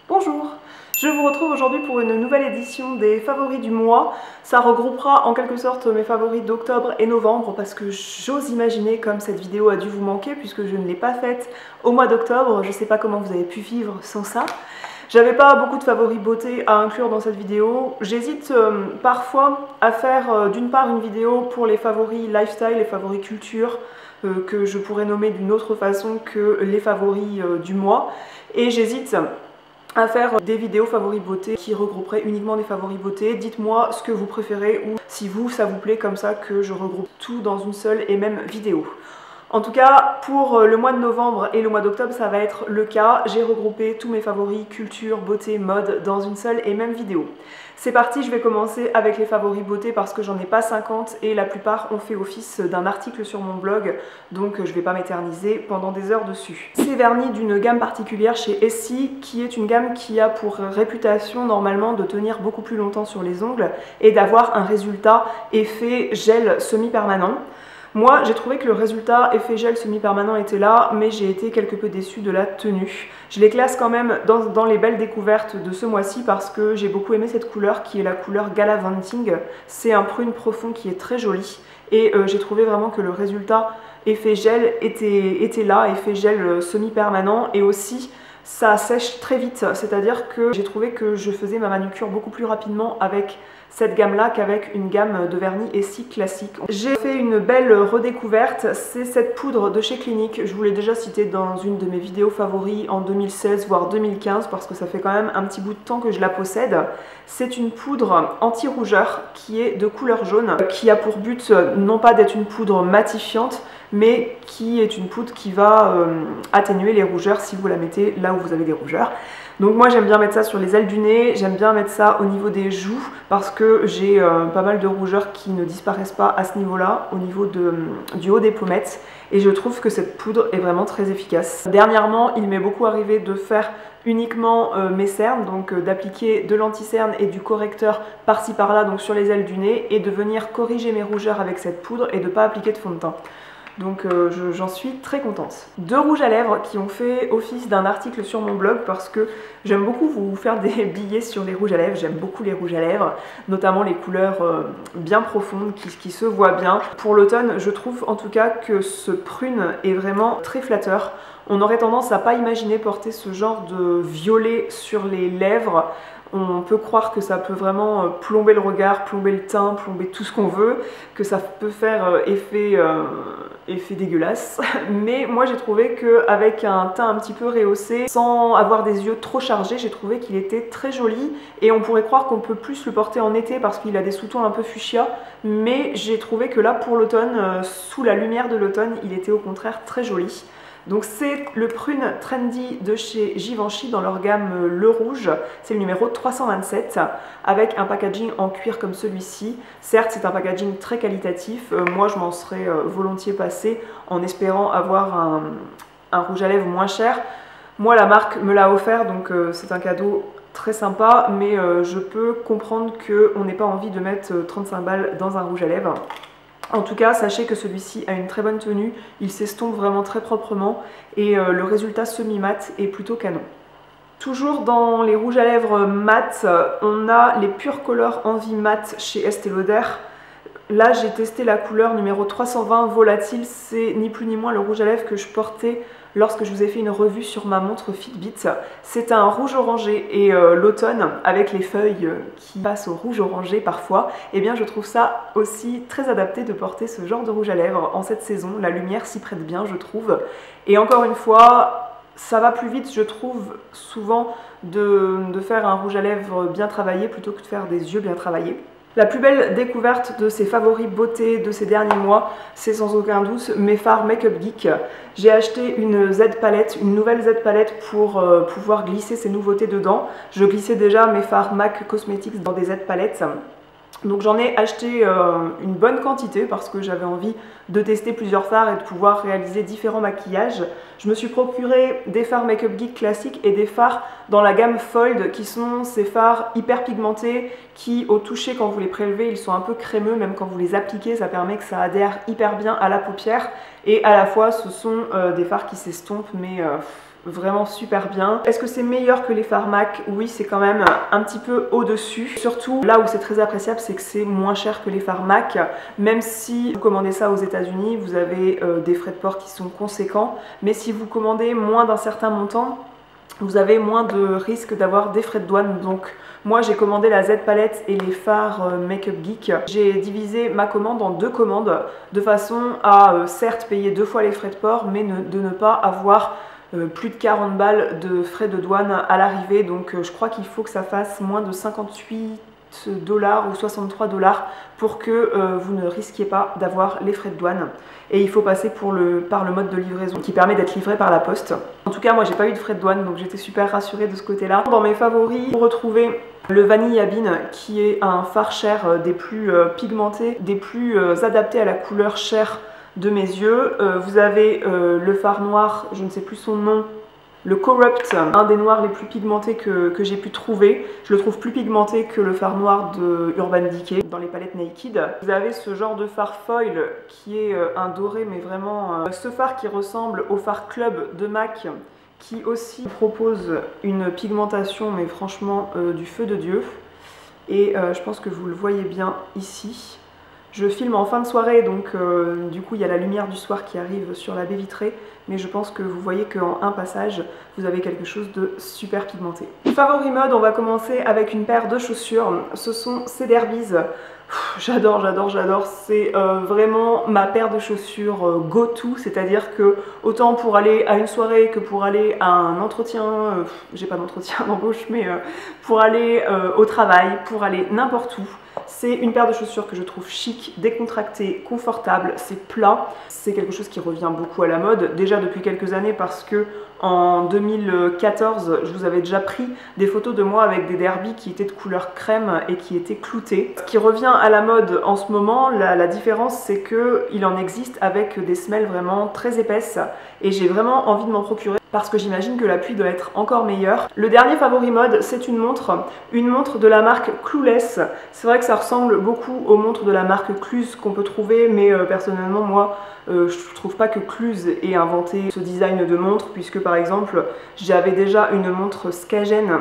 Bonjour, je vous retrouve aujourd'hui pour une nouvelle édition des favoris du mois. Ça regroupera en quelque sorte mes favoris d'octobre et novembre parce que j'ose imaginer comme cette vidéo a dû vous manquer puisque je ne l'ai pas faite au mois d'octobre. Je ne sais pas comment vous avez pu vivre sans ça. J'avais pas beaucoup de favoris beauté à inclure dans cette vidéo. J'hésite parfois à faire d'une part une vidéo pour les favoris lifestyle, les favoris culture, que je pourrais nommer d'une autre façon que les favoris du mois. Et j'hésite à faire des vidéos favoris beauté qui regrouperaient uniquement des favoris beauté. Dites-moi ce que vous préférez ou si vous, ça vous plaît comme ça que je regroupe tout dans une seule et même vidéo. En tout cas, pour le mois de novembre et le mois d'octobre, ça va être le cas. J'ai regroupé tous mes favoris culture, beauté, mode dans une seule et même vidéo. C'est parti, je vais commencer avec les favoris beauté parce que j'en ai pas 50 et la plupart ont fait office d'un article sur mon blog, donc je vais pas m'éterniser pendant des heures dessus. C'est vernis d'une gamme particulière chez Essie, qui est une gamme qui a pour réputation normalement de tenir beaucoup plus longtemps sur les ongles et d'avoir un résultat effet gel semi-permanent. Moi, j'ai trouvé que le résultat effet gel semi-permanent était là, mais j'ai été quelque peu déçue de la tenue. Je les classe quand même dans les belles découvertes de ce mois-ci parce que j'ai beaucoup aimé cette couleur qui est la couleur Galavanting. C'est un prune profond qui est très joli et j'ai trouvé vraiment que le résultat effet gel était là, effet gel semi-permanent, et aussi ça sèche très vite, c'est-à-dire que j'ai trouvé que je faisais ma manucure beaucoup plus rapidement avec cette gamme-là qu'avec une gamme de vernis Essie classique. J'ai fait une belle redécouverte, c'est cette poudre de chez Clinique. Je vous l'ai déjà citée dans une de mes vidéos favoris en 2016 voire 2015 parce que ça fait quand même un petit bout de temps que je la possède. C'est une poudre anti-rougeur qui est de couleur jaune, qui a pour but non pas d'être une poudre matifiante, mais qui est une poudre qui va atténuer les rougeurs si vous la mettez là où vous avez des rougeurs. Donc moi j'aime bien mettre ça sur les ailes du nez, j'aime bien mettre ça au niveau des joues parce que j'ai pas mal de rougeurs qui ne disparaissent pas à ce niveau-là, au niveau du haut des pommettes, et je trouve que cette poudre est vraiment très efficace. Dernièrement, il m'est beaucoup arrivé de faire uniquement mes cernes, donc d'appliquer de l'anti-cerne et du correcteur par-ci par-là, donc sur les ailes du nez, et de venir corriger mes rougeurs avec cette poudre et de ne pas appliquer de fond de teint. Donc j'en suis très contente. Deux rouges à lèvres qui ont fait office d'un article sur mon blog parce que j'aime beaucoup vous faire des billets sur les rouges à lèvres. J'aime beaucoup les rouges à lèvres, notamment les couleurs bien profondes qui se voient bien. Pour l'automne, je trouve en tout cas que ce prune est vraiment très flatteur. On aurait tendance à pas imaginer porter ce genre de violet sur les lèvres. On peut croire que ça peut vraiment plomber le regard, plomber le teint, plomber tout ce qu'on veut, que ça peut faire effet dégueulasse. Mais moi j'ai trouvé qu'avec un teint un petit peu rehaussé, sans avoir des yeux trop chargés, j'ai trouvé qu'il était très joli. Et on pourrait croire qu'on peut plus le porter en été parce qu'il a des sous-tons un peu fuchsia. Mais j'ai trouvé que là pour l'automne, sous la lumière de l'automne, il était au contraire très joli. Donc c'est le prune trendy de chez Givenchy dans leur gamme Le Rouge, c'est le numéro 327 avec un packaging en cuir comme celui-ci. Certes c'est un packaging très qualitatif, moi je m'en serais volontiers passé en espérant avoir un rouge à lèvres moins cher. Moi la marque me l'a offert donc c'est un cadeau très sympa, mais je peux comprendre qu'on n'ait pas envie de mettre 35 balles dans un rouge à lèvres. En tout cas, sachez que celui-ci a une très bonne tenue, il s'estompe vraiment très proprement et le résultat semi-mat est plutôt canon. Toujours dans les rouges à lèvres mat, on a les Pure Color Envie Mat chez Estée Lauder. Là, j'ai testé la couleur numéro 320 Volatile, c'est ni plus ni moins le rouge à lèvres que je portais lorsque je vous ai fait une revue sur ma montre Fitbit. C'est un rouge orangé et l'automne, avec les feuilles qui passent au rouge orangé parfois, eh bien je trouve ça aussi très adapté de porter ce genre de rouge à lèvres en cette saison. La lumière s'y prête bien, je trouve. Et encore une fois, ça va plus vite, je trouve, souvent de faire un rouge à lèvres bien travaillé plutôt que de faire des yeux bien travaillés. La plus belle découverte de ces favoris beauté de ces derniers mois, c'est sans aucun doute mes fards Make Up Geek. J'ai acheté une Z palette, une nouvelle Z palette pour pouvoir glisser ces nouveautés dedans. Je glissais déjà mes fards MAC Cosmetics dans des Z palettes. Donc j'en ai acheté une bonne quantité parce que j'avais envie de tester plusieurs fards et de pouvoir réaliser différents maquillages. Je me suis procuré des fards Make Up Geek classiques et des fards dans la gamme Fold qui sont ces fards hyper pigmentés qui au toucher quand vous les prélevez ils sont un peu crémeux, même quand vous les appliquez ça permet que ça adhère hyper bien à la paupière, et à la fois ce sont des fards qui s'estompent mais vraiment super bien. Est-ce que c'est meilleur que les fards MAC? Oui, c'est quand même un petit peu au-dessus. Surtout là où c'est très appréciable, c'est que c'est moins cher que les fards MAC. Même si vous commandez ça aux États-Unis, vous avez des frais de port qui sont conséquents. Mais si vous commandez moins d'un certain montant, vous avez moins de risque d'avoir des frais de douane. Donc moi j'ai commandé la Z palette et les fards Make Up Geek. J'ai divisé ma commande en 2 commandes de façon à certes payer 2 fois les frais de port, mais de ne pas avoir plus de 40 balles de frais de douane à l'arrivée. Donc je crois qu'il faut que ça fasse moins de 58 $, ou 63 $ pour que vous ne risquiez pas d'avoir les frais de douane. Et il faut passer par le mode de livraison qui permet d'être livré par la poste. En tout cas, moi j'ai pas eu de frais de douane, donc j'étais super rassurée de ce côté-là. Dans mes favoris, vous retrouvez le Vanilla Bean, qui est un fard chair des plus pigmentés, des plus adaptés à la couleur chair de mes yeux. Vous avez le fard noir, je ne sais plus son nom, le Corrupt, un des noirs les plus pigmentés que j'ai pu trouver. Je le trouve plus pigmenté que le fard noir de Urban Decay dans les palettes Naked. Vous avez ce genre de fard foil qui est un doré, mais vraiment ce fard qui ressemble au fard Club de MAC, qui aussi propose une pigmentation, mais franchement du feu de Dieu. Et je pense que vous le voyez bien ici. Je filme en fin de soirée, donc du coup il y a la lumière du soir qui arrive sur la baie vitrée, mais je pense que vous voyez qu'en un passage, vous avez quelque chose de super pigmenté. Favori mode, on va commencer avec une paire de chaussures. Ce sont ces Derbies. J'adore, j'adore, j'adore. C'est vraiment ma paire de chaussures go-to, c'est-à-dire que autant pour aller à une soirée que pour aller à un entretien, j'ai pas d'entretien d'embauche, mais pour aller au travail, pour aller n'importe où. C'est une paire de chaussures que je trouve chic, décontractée, confortable, c'est plat. C'est quelque chose qui revient beaucoup à la mode, déjà depuis quelques années parce que en 2014, je vous avais déjà pris des photos de moi avec des Derbies qui étaient de couleur crème et qui étaient cloutées. Ce qui revient à la mode en ce moment, la différence c'est qu'il en existe avec des semelles vraiment très épaisses et j'ai vraiment envie de m'en procurer parce que j'imagine que la pluie doit être encore meilleure. Le dernier favori mode, c'est une montre de la marque Clueless. C'est vrai que ça ressemble beaucoup aux montres de la marque Cluse qu'on peut trouver, mais personnellement moi je trouve pas que Cluse ait inventé ce design de montre, puisque par exemple j'avais déjà une montre Skagen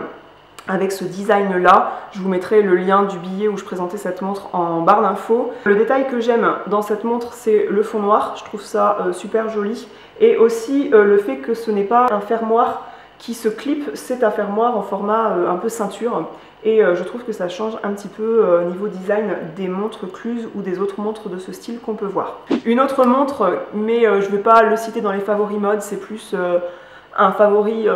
avec ce design là. Je vous mettrai le lien du billet où je présentais cette montre en barre d'infos. Le détail que j'aime dans cette montre, c'est le fond noir, je trouve ça super joli, et aussi le fait que ce n'est pas un fermoir qui se clip, c'est un fermoir en format un peu ceinture, et je trouve que ça change un petit peu niveau design des montres Cluse ou des autres montres de ce style qu'on peut voir. Une autre montre, mais je ne vais pas le citer dans les favoris mode, c'est plus un favori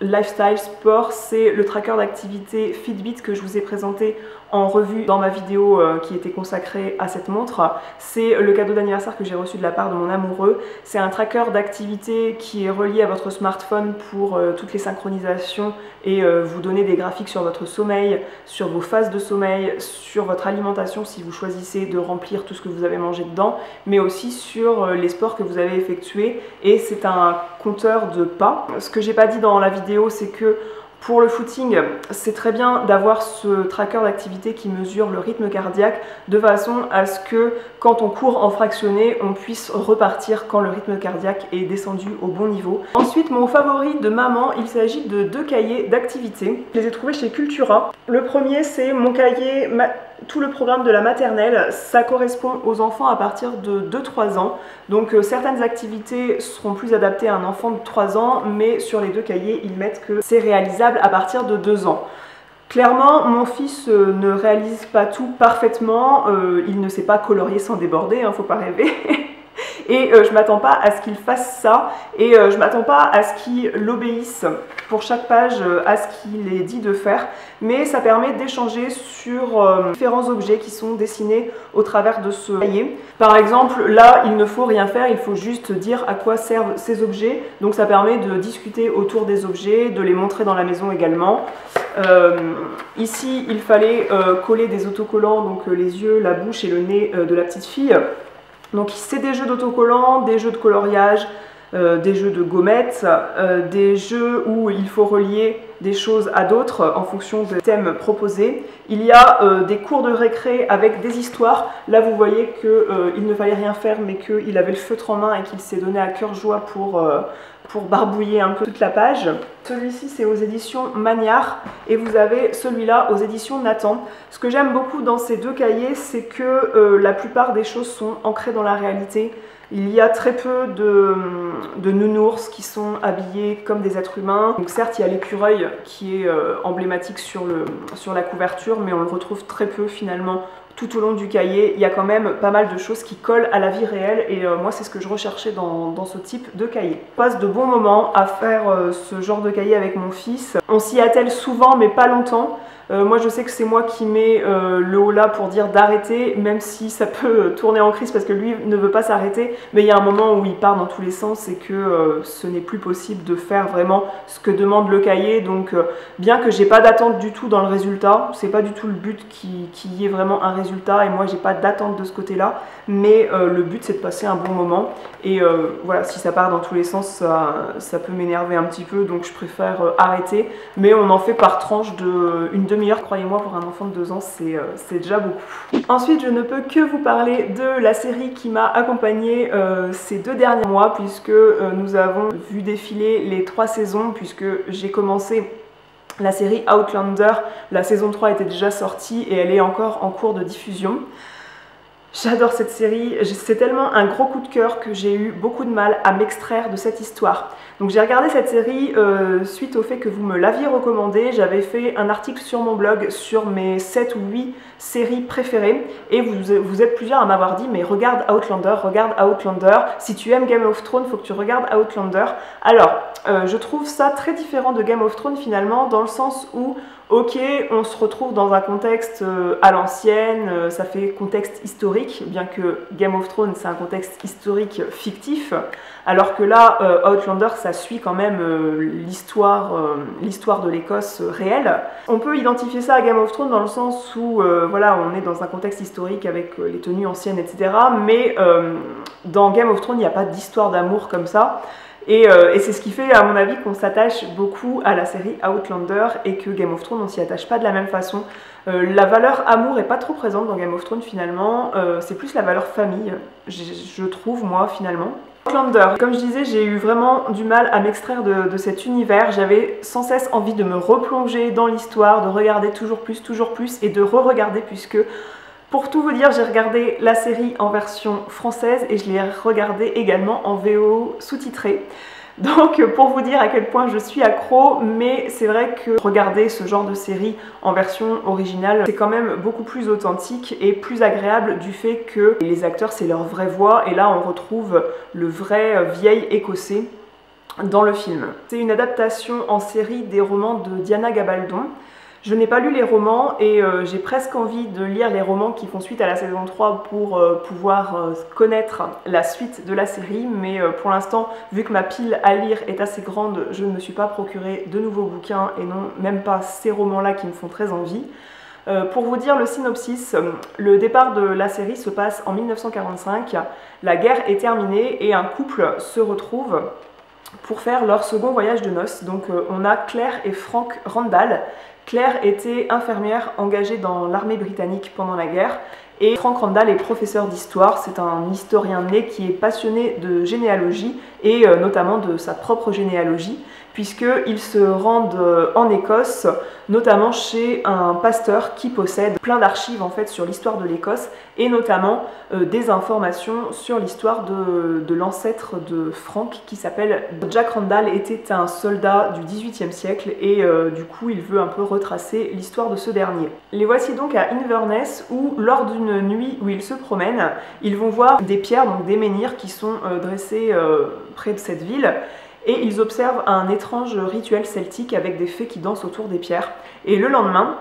lifestyle sport, c'est le tracker d'activité Fitbit que je vous ai présenté en revue dans ma vidéo qui était consacrée à cette montre. C'est le cadeau d'anniversaire que j'ai reçu de la part de mon amoureux. C'est un tracker d'activité qui est relié à votre smartphone pour toutes les synchronisations et vous donner des graphiques sur votre sommeil, sur vos phases de sommeil, sur votre alimentation si vous choisissez de remplir tout ce que vous avez mangé dedans, mais aussi sur les sports que vous avez effectués, et c'est un compteur de pas. Ce que j'ai pas dit dans la vidéo, c'est que pour le footing, c'est très bien d'avoir ce tracker d'activité qui mesure le rythme cardiaque de façon à ce que quand on court en fractionné, on puisse repartir quand le rythme cardiaque est descendu au bon niveau. Ensuite, mon favori de maman, il s'agit de 2 cahiers d'activité. Je les ai trouvés chez Cultura. Le premier, c'est mon cahier tout le programme de la maternelle. Ça correspond aux enfants à partir de 2-3 ans. Donc certaines activités seront plus adaptées à un enfant de 3 ans, mais sur les 2 cahiers, ils mettent que c'est réalisable à partir de 2 ans. Clairement, mon fils ne réalise pas tout parfaitement, il ne sait pas colorier sans déborder, hein, faut pas rêver. Et je m'attends pas à ce qu'il fasse ça, et je m'attends pas à ce qu'il obéisse pour chaque page à ce qu'il est dit de faire, mais ça permet d'échanger sur différents objets qui sont dessinés au travers de ce cahier. Par exemple, là, il ne faut rien faire, il faut juste dire à quoi servent ces objets, donc ça permet de discuter autour des objets, de les montrer dans la maison également. Ici, il fallait coller des autocollants, donc les yeux, la bouche et le nez de la petite fille. Donc c'est des jeux d'autocollants, des jeux de coloriage, des jeux de gommettes, des jeux où il faut relier des choses à d'autres en fonction des thèmes proposés. Il y a des cours de récré avec des histoires. Là vous voyez qu'il ne fallait rien faire mais qu'il avait le feutre en main et qu'il s'est donné à cœur joie pour barbouiller un peu toute la page. Celui-ci c'est aux éditions Magnard et vous avez celui-là aux éditions Nathan. Ce que j'aime beaucoup dans ces deux cahiers, c'est que la plupart des choses sont ancrées dans la réalité. Il y a très peu de nounours qui sont habillés comme des êtres humains. Donc certes, il y a l'écureuil qui est emblématique sur la couverture, mais on le retrouve très peu finalement tout au long du cahier. Il y a quand même pas mal de choses qui collent à la vie réelle et moi c'est ce que je recherchais dans ce type de cahier. Je passe de bons moments à faire ce genre de cahier avec mon fils. On s'y attelle souvent mais pas longtemps. Moi je sais que c'est moi qui mets le haut là pour dire d'arrêter, même si ça peut tourner en crise parce que lui ne veut pas s'arrêter, mais il y a un moment où il part dans tous les sens et que ce n'est plus possible de faire vraiment ce que demande le cahier. Donc bien que j'ai pas d'attente du tout dans le résultat, c'est pas du tout le but qu'il y ait vraiment un résultat et moi j'ai pas d'attente de ce côté là, mais le but c'est de passer un bon moment et voilà, si ça part dans tous les sens ça peut m'énerver un petit peu, donc je préfère arrêter, mais on en fait par tranche de une demi-heure, croyez-moi, pour un enfant de 2 ans c'est déjà beaucoup. Ensuite je ne peux que vous parler de la série qui m'a accompagnée ces 2 derniers mois, puisque nous avons vu défiler les 3 saisons, puisque j'ai commencé la série Outlander, la saison 3 était déjà sortie et elle est encore en cours de diffusion. J'adore cette série, c'est tellement un gros coup de cœur que j'ai eu beaucoup de mal à m'extraire de cette histoire. Donc j'ai regardé cette série suite au fait que vous me l'aviez recommandé. J'avais fait un article sur mon blog sur mes 7 ou 8 séries préférées et vous êtes plusieurs à m'avoir dit mais regarde Outlander, si tu aimes Game of Thrones, faut que tu regardes Outlander. Alors je trouve ça très différent de Game of Thrones finalement, dans le sens où ok, on se retrouve dans un contexte à l'ancienne, ça fait contexte historique, bien que Game of Thrones c'est un contexte historique fictif, alors que là, Outlander, ça suit quand même l'histoire de l'Écosse réelle. On peut identifier ça à Game of Thrones dans le sens où voilà, on est dans un contexte historique avec les tenues anciennes, etc. Mais dans Game of Thrones, il n'y a pas d'histoire d'amour comme ça. Et c'est ce qui fait, à mon avis, qu'on s'attache beaucoup à la série Outlander et que Game of Thrones, on s'y attache pas de la même façon. La valeur amour est pas trop présente dans Game of Thrones finalement, c'est plus la valeur famille, je trouve, moi, finalement. Outlander, comme je disais, j'ai eu vraiment du mal à m'extraire de cet univers. J'avais sans cesse envie de me replonger dans l'histoire, de regarder toujours plus et de re-regarder, puisque pour tout vous dire, j'ai regardé la série en version française et je l'ai regardée également en VO sous-titrée. Donc pour vous dire à quel point je suis accro, mais c'est vrai que regarder ce genre de série en version originale, c'est quand même beaucoup plus authentique et plus agréable du fait que les acteurs c'est leur vraie voix et là on retrouve le vrai vieil écossais dans le film. C'est une adaptation en série des romans de Diana Gabaldon. Je n'ai pas lu les romans et j'ai presque envie de lire les romans qui font suite à la saison 3 pour pouvoir connaître la suite de la série, mais pour l'instant, vu que ma pile à lire est assez grande, je ne me suis pas procuré de nouveaux bouquins et non, même pas ces romans-là qui me font très envie. Pour vous dire le synopsis, le départ de la série se passe en 1945, la guerre est terminée et un couple se retrouve pour faire leur second voyage de noces. Donc on a Claire et Frank Randall. Claire était infirmière engagée dans l'armée britannique pendant la guerre et Frank Randall est professeur d'histoire. C'est un historien né qui est passionné de généalogie et notamment de sa propre généalogie, puisqu'ils se rendent en Écosse, notamment chez un pasteur qui possède plein d'archives en fait sur l'histoire de l'Écosse et notamment des informations sur l'histoire de l'ancêtre de Frank qui s'appelle Jack Randall, était un soldat du XVIIIe siècle et du coup il veut un peu retracer l'histoire de ce dernier. Les voici donc à Inverness où lors d'une nuit où ils se promènent, ils vont voir des pierres, donc des menhirs qui sont dressés près de cette ville. Et ils observent un étrange rituel celtique avec des fées qui dansent autour des pierres. Et le lendemain,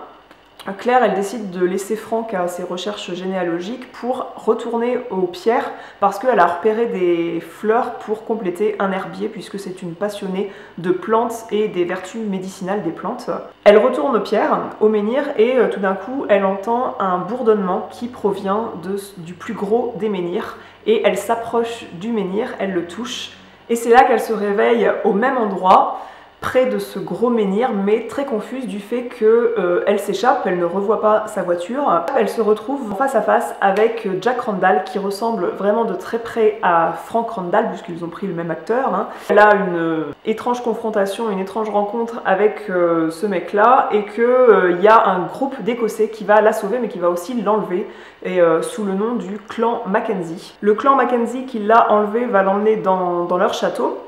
Claire, elle décide de laisser Frank à ses recherches généalogiques pour retourner aux pierres parce qu'elle a repéré des fleurs pour compléter un herbier puisque c'est une passionnée de plantes et des vertus médicinales des plantes. Elle retourne aux pierres, au menhir, et tout d'un coup, elle entend un bourdonnement qui provient du plus gros des menhirs et elle s'approche du menhir, elle le touche. Et c'est là qu'elle se réveille au même endroit, près de ce gros menhir, mais très confuse du fait qu'elle s'échappe, elle ne revoit pas sa voiture. Elle se retrouve face à face avec Jack Randall, qui ressemble vraiment de très près à Frank Randall, puisqu'ils ont pris le même acteur. Hein. Elle a une étrange confrontation, une étrange rencontre avec ce mec-là, et qu'il y a un groupe d'Écossais qui va la sauver, mais qui va aussi l'enlever, et sous le nom du clan Mackenzie. Le clan Mackenzie qui l'a enlevé va l'emmener dans leur château.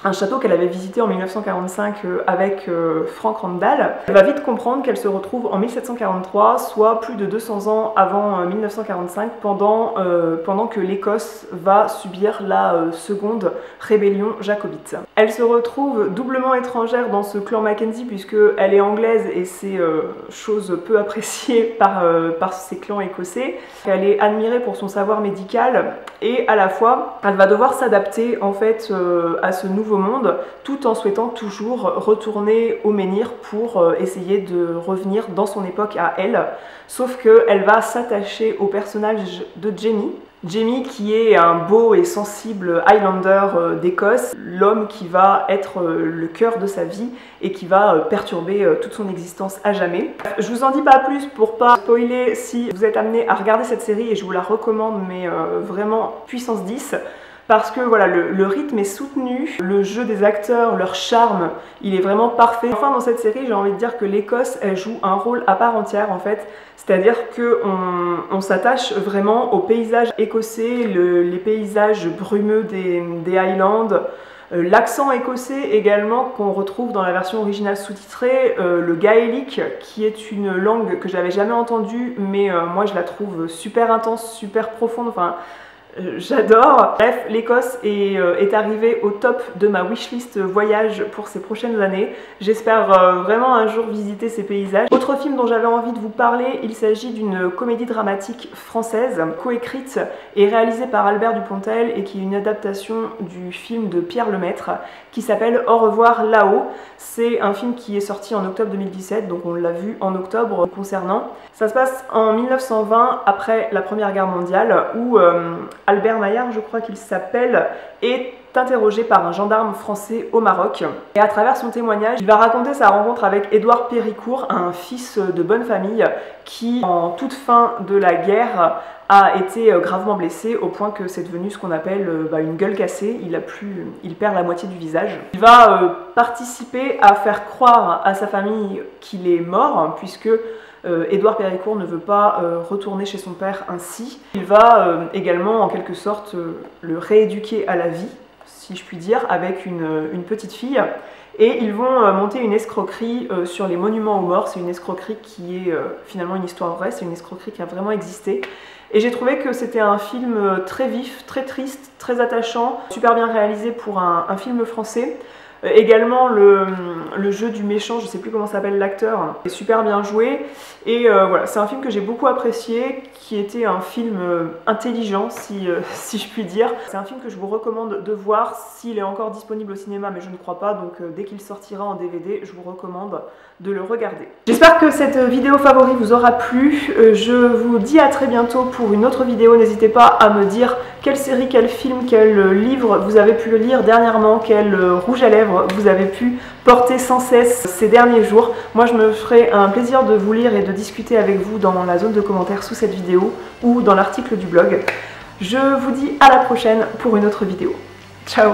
Un château qu'elle avait visité en 1945 avec Frank Randall. Elle va vite comprendre qu'elle se retrouve en 1743, soit plus de 200 ans avant 1945, pendant que l'Écosse va subir la seconde rébellion jacobite. Elle se retrouve doublement étrangère dans ce clan Mackenzie puisqu'elle est anglaise et c'est chose peu appréciée par ces clans écossais. Elle est admirée pour son savoir médical et à la fois elle va devoir s'adapter en fait à ce nouveau monde, tout en souhaitant toujours retourner au menhir pour essayer de revenir dans son époque à elle. Sauf qu'elle va s'attacher au personnage de Jamie. Jamie qui est un beau et sensible Highlander d'Écosse, l'homme qui va être le cœur de sa vie et qui va perturber toute son existence à jamais. Je vous en dis pas plus pour pas spoiler si vous êtes amené à regarder cette série et je vous la recommande, mais vraiment puissance 10. Parce que voilà, le rythme est soutenu, le jeu des acteurs, leur charme, il est vraiment parfait. Enfin, dans cette série, j'ai envie de dire que l'Écosse, elle joue un rôle à part entière en fait. C'est-à-dire qu'on s'attache vraiment aux paysages écossais, les paysages brumeux des Highlands, l'accent écossais également qu'on retrouve dans la version originale sous-titrée, le gaélique qui est une langue que j'avais jamais entendue, mais moi je la trouve super intense, super profonde. Enfin, j'adore. Bref, l'Écosse est arrivée au top de ma wishlist voyage pour ces prochaines années. J'espère vraiment un jour visiter ces paysages. Autre film dont j'avais envie de vous parler, il s'agit d'une comédie dramatique française, coécrite et réalisée par Albert Dupontel et qui est une adaptation du film de Pierre Lemaitre qui s'appelle Au revoir là-haut. C'est un film qui est sorti en octobre 2017, donc on l'a vu en octobre concernant. Ça se passe en 1920, après la Première Guerre mondiale, où Albert Maillard, je crois qu'il s'appelle, est interrogé par un gendarme français au Maroc. Et à travers son témoignage, il va raconter sa rencontre avec Édouard Péricourt, un fils de bonne famille qui, en toute fin de la guerre, a été gravement blessé au point que c'est devenu ce qu'on appelle une gueule cassée. Il perd la moitié du visage. Il va participer à faire croire à sa famille qu'il est mort, puisque Édouard Péricourt ne veut pas retourner chez son père ainsi. Il va également en quelque sorte le rééduquer à la vie, si je puis dire, avec une petite fille. Et ils vont monter une escroquerie sur les monuments aux morts. C'est une escroquerie qui est finalement une histoire vraie, c'est une escroquerie qui a vraiment existé. Et j'ai trouvé que c'était un film très vif, très triste, très attachant, super bien réalisé pour un film français. Également le jeu du méchant, je sais plus comment s'appelle l'acteur, est super bien joué. Et voilà, c'est un film que j'ai beaucoup apprécié, qui était un film intelligent si je puis dire. C'est un film que je vous recommande de voir s'il est encore disponible au cinéma, mais je ne crois pas, donc dès qu'il sortira en DVD, je vous recommande de le regarder. J'espère que cette vidéo favori vous aura plu. Je vous dis à très bientôt pour une autre vidéo. N'hésitez pas à me dire quelle série, quel film, quel livre vous avez pu lire dernièrement, quel rouge à lèvres vous avez pu porter sans cesse ces derniers jours. Moi je me ferai un plaisir de vous lire et de discuter avec vous dans la zone de commentaires sous cette vidéo ou dans l'article du blog. Je vous dis à la prochaine pour une autre vidéo. Ciao!